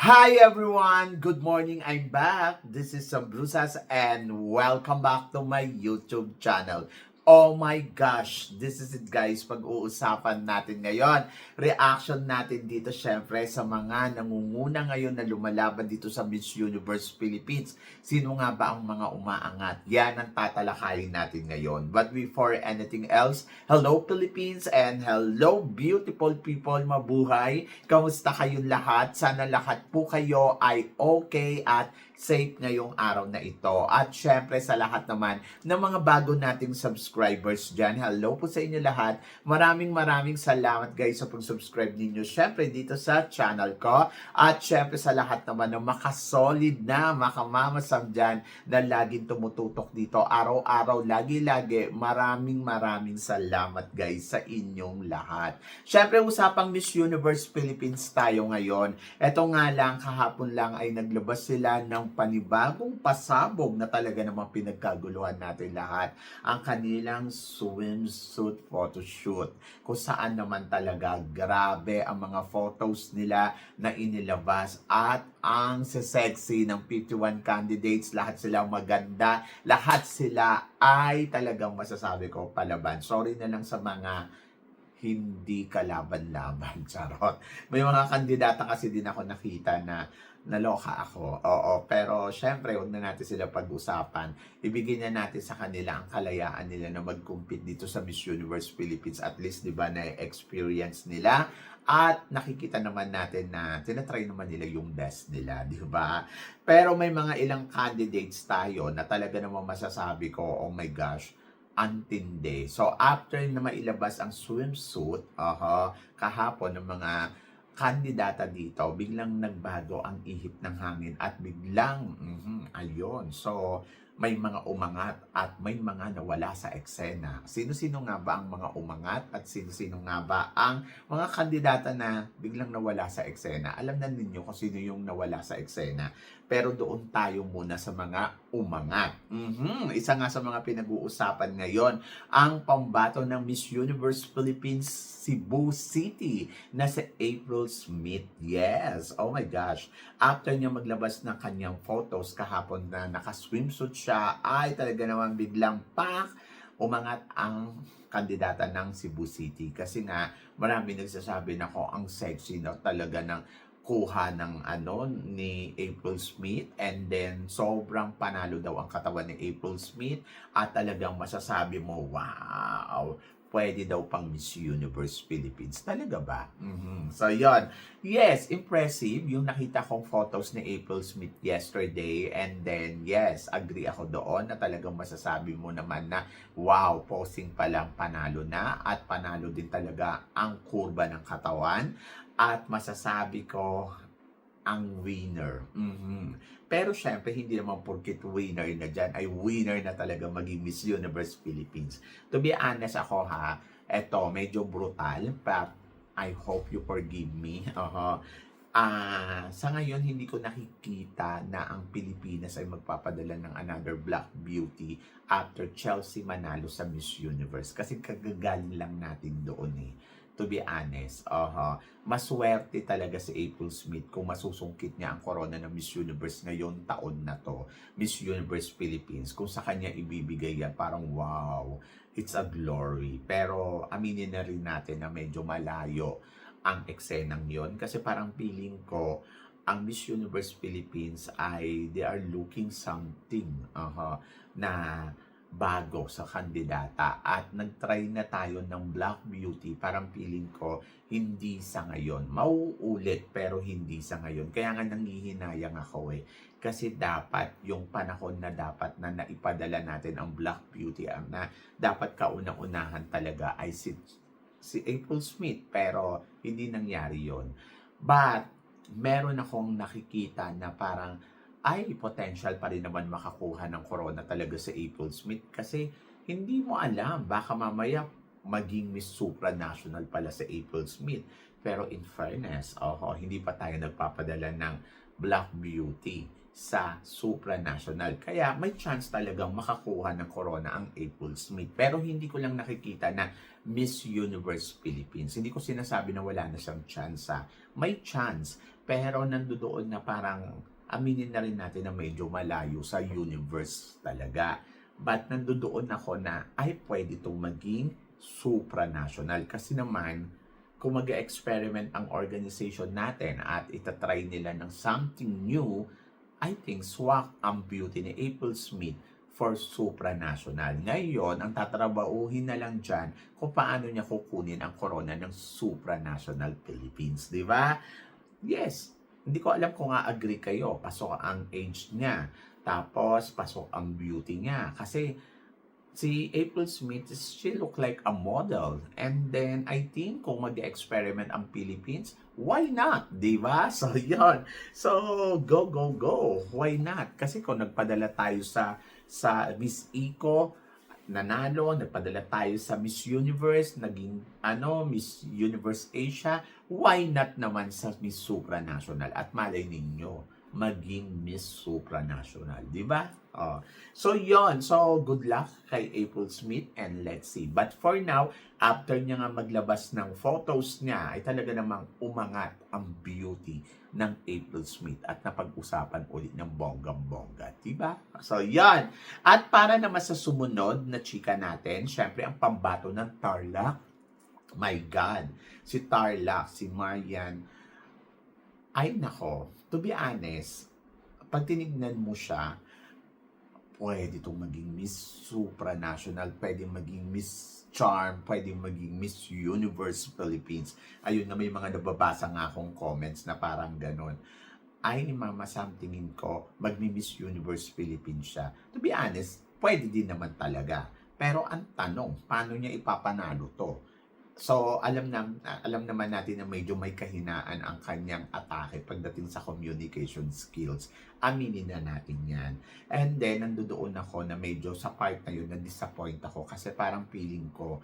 Hi everyone! Good morning, I'm back. This is Sam Brusas and welcome back to my YouTube channel. Oh my gosh, this is it guys, pag-uusapan natin ngayon. Reaction natin dito syempre sa mga nangunguna ngayon na lumalaban dito sa Miss Universe Philippines. Sino nga ba ang mga umaangat? Yan ang tatalakayin natin ngayon. But before anything else, hello Philippines and hello beautiful people, mabuhay. Kamusta kayong lahat? Sana lahat po kayo ay okay at safe ngayong araw na ito. At syempre sa lahat naman ng mga bago nating subscribers dyan, hello po sa inyo lahat. Maraming salamat guys sa pag-subscribe ninyo syempre dito sa channel ko. At syempre sa lahat naman ng makasolid na makamamasam dyan na laging tumututok dito araw-araw, lagi-lagi. Maraming salamat guys sa inyong lahat. Syempre usapang Miss Universe Philippines tayo ngayon. Ito nga lang, kahapon lang ay naglabas sila ng panibagong pasabog na talaga namang pinagkaguluhan natin lahat. Ang kanilang swimsuit photoshoot. Kung saan naman talaga grabe ang mga photos nila na inilabas at ang sexy ng 51 candidates. Lahat sila maganda. Lahat sila ay talagang masasabi ko palaban. Sorry na lang sa mga hindi kalaban-laban, charot. May mga kandidata kasi din ako nakita na naloka ako. Oo, pero syempre, huwag na natin sila pag-usapan. Ibigay na natin sa kanila ang kalayaan nila na mag-compete dito sa Miss Universe Philippines. At least, di ba, na-experience nila. At nakikita naman natin na tinatry naman nila yung best nila, di ba? Pero may mga ilang candidates tayo na talaga naman masasabi ko, oh my gosh, antindi. So, after na mailabas ang swimsuit, kahapon ng mga kandidata dito, biglang nagbago ang ihip ng hangin at biglang, ayun. So, may mga umangat at may mga nawala sa eksena. Sino-sino nga ba ang mga umangat at sino-sino nga ba ang mga kandidata na biglang nawala sa eksena? Alam na ninyo kung sino yung nawala sa eksena. Pero doon tayo muna sa mga umangat. Isa nga sa mga pinag-uusapan ngayon, ang pambato ng Miss Universe Philippines Cebu City na si April Smith. Yes, oh my gosh. After niya maglabas ng kanyang photos kahapon na naka-swimsuit siya, ay talaga naman biglang umangat ang kandidata ng Cebu City. Kasi nga, marami nagsasabi na ko ang sexy na talaga ng kuha ng ni April Smith, and then sobrang panalo daw ang katawan ni April Smith at talagang masasabi mo, wow, pwede daw pang Miss Universe Philippines. Talaga ba? So, yon. Yes, impressive yung nakita kong photos ni April Smith yesterday. And then, yes, agree ako doon na talagang masasabi mo naman na, wow, posing pa lang panalo na. At panalo din talaga ang kurba ng katawan. At masasabi ko, ang winner. Pero syempre, hindi naman porket winner na dyan, ay winner na talaga maging Miss Universe Philippines. To be honest ako eto, medyo brutal, but I hope you forgive me. Sa ngayon, hindi ko nakikita na ang Pilipinas ay magpapadala ng another Black Beauty after Chelsea manalo sa Miss Universe. Kasi kagagaling lang natin doon to be honest. Maswerte talaga si April Smith kung masusungkit niya ang corona ng Miss Universe ngayon taon na to. Miss Universe Philippines. Kung sa kanya ibibigay yan, parang wow, it's a glory. Pero aminin na rin natin na medyo malayo ang eksenang yon. Kasi parang feeling ko, ang Miss Universe Philippines ay they are looking something na bago sa kandidata at nag-try na tayo ng Black Beauty. Parang feeling ko hindi sa ngayon. Mauulit pero hindi sa ngayon. Kaya nga nangihinayang ako kasi dapat yung panahon na dapat na naipadala natin ang Black Beauty na dapat kauna-unahan talaga ay si April Smith, pero hindi nangyari yon. But meron akong nakikita na parang ay potential pa rin naman makakuha ng corona talaga sa April Smith kasi hindi mo alam, baka mamaya maging Miss Supranational pala sa April Smith. Pero in fairness, hindi pa tayo nagpapadala ng Black Beauty sa supranational. Kaya may chance talagang makakuha ng corona ang April Smith. Pero hindi ko lang nakikita na Miss Universe Philippines. Hindi ko sinasabi na wala na siyang chance. May chance. Pero nandoon na parang aminin na rin natin na medyo malayo sa universe talaga. But nandoon ako na ay pwede itong maging supranational. Kasi naman, kung mag-experiment ang organization natin at itatry nila ng something new, I think swak ang beauty ni April Smith for supranational. Ngayon, ang tatrabahuhin na lang dyan kung paano niya kukunin ang corona ng supranational Philippines. Di ba? Yes. Hindi ko alam kung agree kayo. Pasok ang age niya. Tapos, pasok ang beauty niya. Kasi, si April Smith, she look like a model. And then, I think, kung mag-experiment ang Philippines, why not? Diba? So, yon. So, go, go, go. Why not? Kasi kung nagpadala tayo sa Miss Eco, nanalo, nagpadala tayo sa Miss Universe, naging Miss Universe Asia, why not naman sa Miss Supranational? At malay ninyo, maging Miss Supranational, di ba? So yon, so good luck kay April Smith and let's see. But for now, after niya nga maglabas ng photos niya, ay talaga namang umangat ang beauty ng April Smith at napag-usapan ulit ng bonggang-bongga, di ba? So yon. At para naman sa sumunod na chika natin, syempre ang pambato ng Tarlac. My God, si Tarlac, si Marian, ay nako, to be honest, pag tinignan mo siya, pwede itong maging Miss Supranational, pwede maging Miss Charm, pwede maging Miss Universe Philippines. Ayun na may mga nababasa nga akong comments na parang ganon. Ay ni Mama Sam, tingin ko, magmi-Miss Universe Philippines siya. To be honest, pwede din naman talaga. Pero ang tanong, paano niya ipapanalo to? So, alam naman natin na medyo may kahinaan ang kanyang atake pagdating sa communication skills. Aminin na natin yan. And then, nandoon ako na medyo sa part na yun, na-disappoint ako kasi parang feeling ko,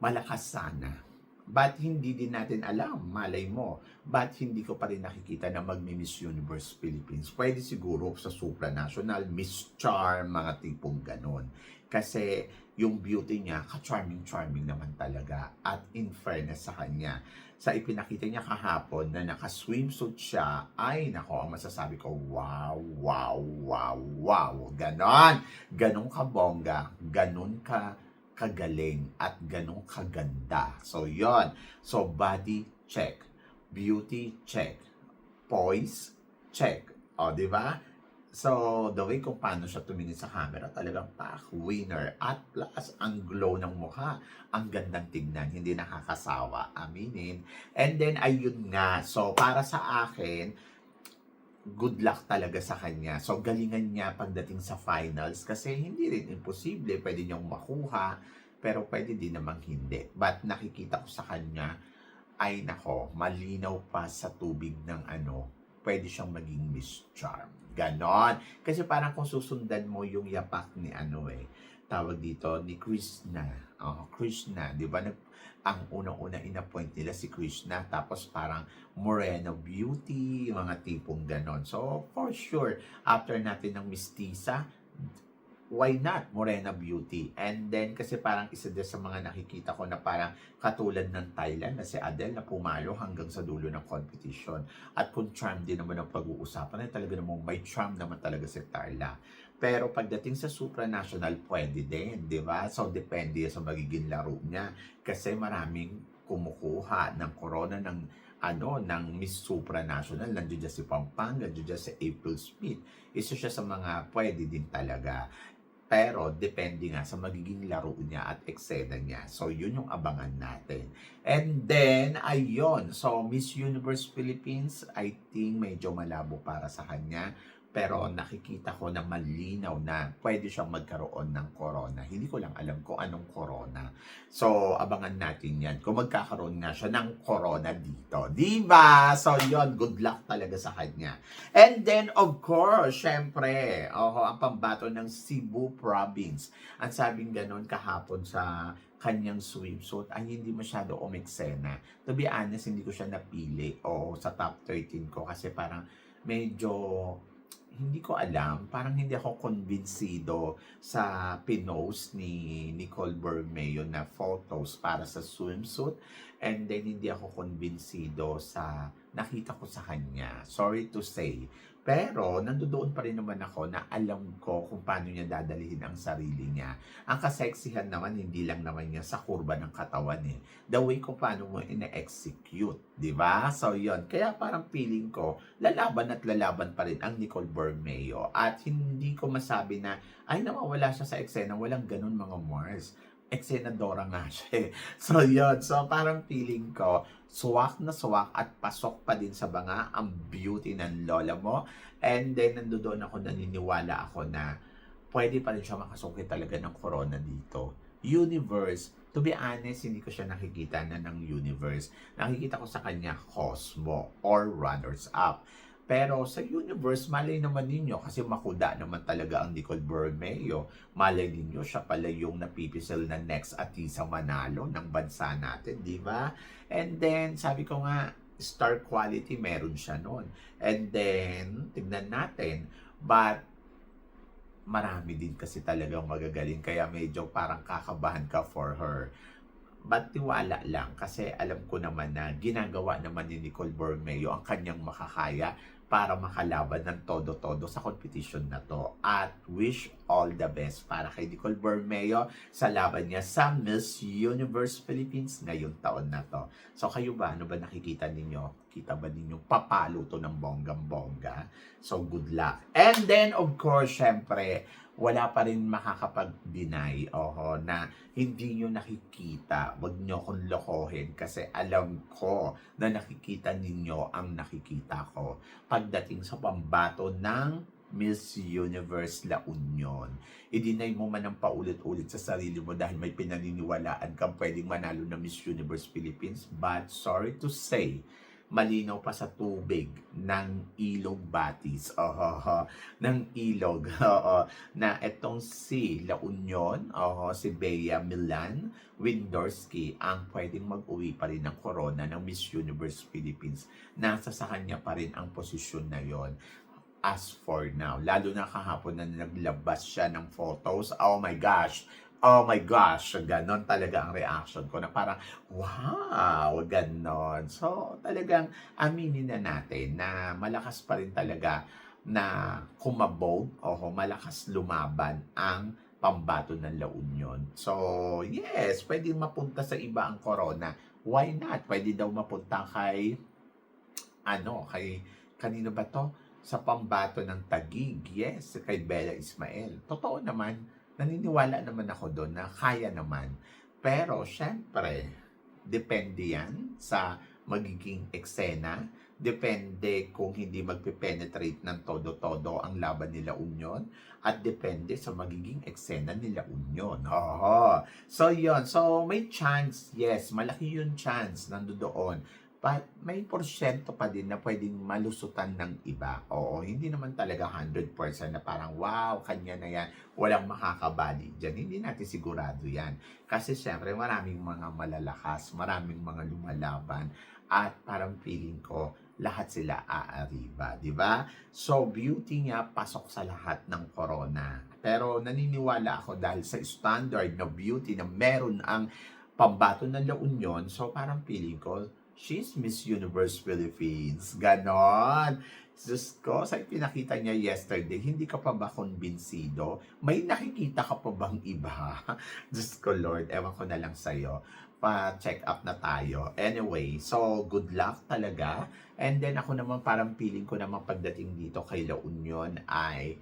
malakas sana. But hindi din natin alam, malay mo. But hindi ko pa rin nakikita na magmi-Miss Universe Philippines. Pwede siguro sa supranational, Miss Charm, mga tipong ganon. Kasi yung beauty niya, ka-charming-charming naman talaga. At in fairness sa kanya, sa ipinakita niya kahapon na naka-swimsuit siya, ay nako, ang masasabi ko, wow, wow, wow, wow. Ganon. Ganon ka bongga. Ganon ka kagaling at ganong kaganda. So, yon. So, body, check. Beauty, check. Poise, check. O, di ba? So, the way kung paano siya tumingin sa camera, talagang winner. At plus, ang glow ng mukha. Ang gandang tignan. Hindi nakakasawa. Aminin. And then, ayun nga. So, para sa akin, good luck talaga sa kanya. So, galingan niya pagdating sa finals kasi hindi rin imposible. Pwede niyang makuha, pero pwede din namang hindi. But nakikita ko sa kanya, ay nako, malinaw pa sa tubig ng pwede siyang maging Miss Charm. Ganon. Kasi parang kung susundan mo yung yapak ni tawag dito, ni Krishna. Krishna, di ba? Ang unang-una in-appoint nila si Krishna, tapos parang Moreno Beauty, mga tipong ganon. So, for sure, after natin ng Miss Tisa, why not Morena Beauty? And then, kasi parang isa din sa mga nakikita ko na parang katulad ng Thailand na si Adele na pumalo hanggang sa dulo ng competition. At kung charm din naman ang pag-uusapan, ay talaga namang may charm naman talaga si Tarlac. Pero pagdating sa supranational, pwede din, di ba? So, depende sa magiging laro niya. Kasi maraming kumukuha ng corona ng Miss Supranational. Nandiyan dyan si Pampanga, nandiyan dyan si April Smith. Isa siya sa mga pwede din talaga. Pero, depende nga sa magiging laro niya at eksena niya. So, yun yung abangan natin. And then, ayun. So, Miss Universe Philippines, I think medyo malabo para sa kanya. Pero nakikita ko na malinaw na pwede siyang magkaroon ng corona. Hindi ko lang alam kung anong corona. So, abangan natin yan. Kung magkakaroon nga siya ng corona dito. Diba? So, yon, good luck talaga sa kanya. And then, of course, syempre, ang pambato ng Cebu Province. Ang sabing ganon kahapon sa kanyang swimsuit ay hindi masyado umeksena. To be honest, hindi ko siya napili sa top 13 ko kasi parang medyo hindi ko alam, parang hindi ako kumbinsido sa pinost ni Nicole Bermeo na photos para sa swimsuit, and then hindi ako kumbinsido sa nakita ko sa kanya. Sorry to say. Pero nandoon pa rin naman ako na alam ko kung paano niya dadalhin ang sarili niya. Ang kaseksihan naman, hindi lang naman niya sa kurba ng katawan eh. The way kung paano mo ina-execute, di ba? So yon. Kaya parang feeling ko, lalaban at lalaban pa rin ang Nicole Bermeo. At hindi ko masabi na, ay nawawala siya sa eksena, walang ganun mga Mars. Eksenadora nga siya eh. So yun, so parang feeling ko, suwak na suwak at pasok pa din sa banga ang beauty ng lola mo. And then nandoon ako, naniniwala ako na pwede pa rin siya makasuki talaga ng corona dito. Universe, to be honest, hindi ko siya nakikita na ng universe. Nakikita ko sa kanya Cosmo or runners up. Pero sa universe, malay naman ninyo kasi makuda naman talaga ang Nicole Bermeo. Malay ninyo, siya pala yung napipisil na next Atisa Manalo ng bansa natin, di ba? And then, sabi ko nga, star quality, meron siya noon. And then, tignan natin, but marami din kasi talagang magagaling, kaya medyo parang kakabahan ka for her. But tiwala lang kasi alam ko naman na ginagawa naman ni Nicole Bermeo ang kanyang makakaya para makalaban ng todo-todo sa competition na to. At wish all the best para kay Nicole Bermeo sa laban niya sa Miss Universe Philippines ngayong taon na to. So kayo ba? Ano ba nakikita ninyo? Kita ba ninyo papalo to ng bonggang-bongga? So good luck. And then of course, syempre, wala pa rin makakapag-deny na hindi nyo nakikita. Huwag nyo akong lokohin kasi alam ko na nakikita ninyo ang nakikita ko pagdating sa pambato ng Miss Universe La Union. I-deny mo man ang paulit-ulit sa sarili mo dahil may pinaniniwalaan kang pwedeng manalo na Miss Universe Philippines, but sorry to say, malinaw pa sa tubig ng Ilog Batis, ng ilog, na etong si La Union, si Bea Milan Windorski ang pwedeng mag-uwi pa rin ng corona ng Miss Universe Philippines. Nasa sa kanya pa rin ang posisyon na yon as for now. Lalo na kahapon na naglabas siya ng photos. Oh my gosh! Oh my gosh! Ganon talaga ang reaction ko na parang, wow! Ganon. So, talagang aminin na natin na malakas pa rin talaga na kumabog malakas lumaban ang pambato ng La Union. So, yes, pwede mapunta sa iba ang corona. Why not? Pwede daw mapunta kay, kanino ba to? Sa pambato ng Taguig, yes, kay Bella Ismael. Totoo naman, naniniwala naman ako doon na kaya naman. Pero, syempre, depende yan sa magiging eksena. Depende kung hindi magpe-penetrate ng todo-todo ang laban nila Union. At depende sa magiging eksena nila Union. So, yun. So, may chance. Yes, malaki yung chance nandoon. But may porsyento pa din na pwedeng malusutan ng iba. Oo, hindi naman talaga 100% na parang, wow, kanya na yan, walang makakabali dyan. Hindi natin sigurado yan. Kasi syempre, maraming mga malalakas, maraming mga lumalaban, at parang feeling ko, lahat sila aariba, di ba? So, beauty niya pasok sa lahat ng corona. Pero naniniwala ako dahil sa standard na beauty na meron ang pambato ng La Union, so parang feeling ko, she's Miss Universe Philippines. Ganon. Diyos ko, sa pinakita niya yesterday, hindi ka pa ba kumbinsido? May nakikita ka pa bang iba? Diyos ko, Lord, ewan ko na lang sa'yo. Pa-check up na tayo. Anyway, so good luck talaga. And then ako naman parang feeling ko naman pagdating dito kay La Union ay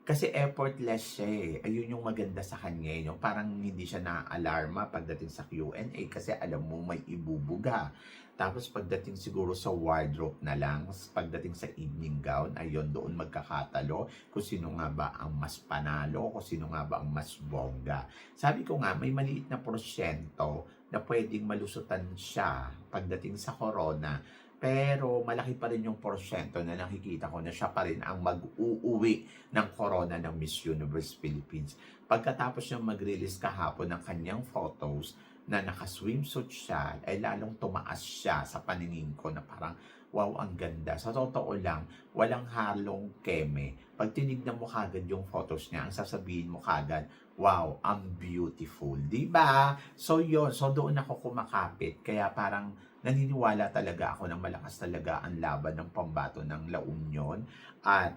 kasi effortless siya eh. Ayun yung maganda sa kanya. Yung parang hindi siya na-alarma pagdating sa Q&A kasi alam mo may ibubuga. Tapos pagdating siguro sa wardrobe na lang, pagdating sa evening gown, ayun doon magkakatalo kung sino nga ba ang mas panalo, kung sino nga ba ang mas bongga. Sabi ko nga, may maliit na porsyento na pwedeng malusutan siya pagdating sa corona. Pero malaki pa rin yung porsyento na nakikita ko na siya pa rin ang mag-uuwi ng corona ng Miss Universe Philippines. Pagkatapos niyang mag-release kahapon ng kanyang photos, na naka-swimsuit siya, ay lalong tumaas siya sa paningin ko na parang, wow, ang ganda. Sa totoo lang, walang halong keme. Pag tinignan mo kagad yung photos niya, ang sasabihin mo kagad, wow, ang beautiful. Di ba? So yun, so doon ako kumakapit. Kaya parang naniniwala talaga ako na malakas talaga ang laban ng pambato ng La Union at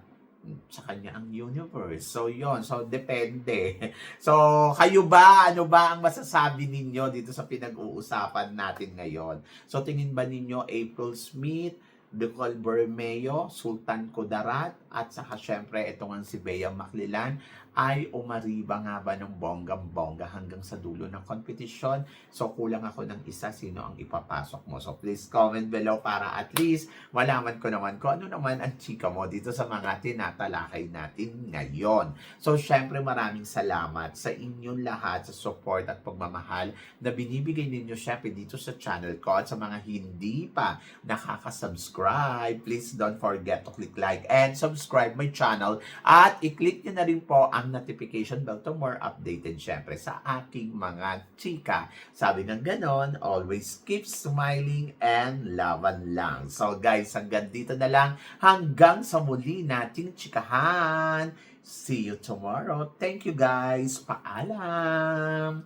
sa kanya ang universe. So, yon. So, depende. So, kayo ba? Ano ba ang masasabi ninyo dito sa pinag-uusapan natin ngayon? So, tingin ba ninyo April Smith, Nicole Bermeo, Sultan Kudarat, at saka syempre itong ang si Bea Maclilan ay umariba nga ba ng bonggang-bongga hanggang sa dulo ng kompetisyon? So, kulang ako ng isa, sino ang ipapasok mo? So, please comment below para at least malaman ko naman kung ano naman ang chika mo dito sa mga tinatalakay natin ngayon. So, syempre maraming salamat sa inyong lahat sa support at pagmamahal na binibigay ninyo syempre dito sa channel ko at sa mga hindi pa nakaka-subscribe. Please don't forget to click like and subscribe my channel at i-click nyo na rin po ang notification bell to more updated syempre sa aking mga chika. Sabi ng ganon, always keep smiling and laban lang. So guys, hanggang dito na lang. Hanggang sa muli nating chikahan. See you tomorrow. Thank you guys. Paalam.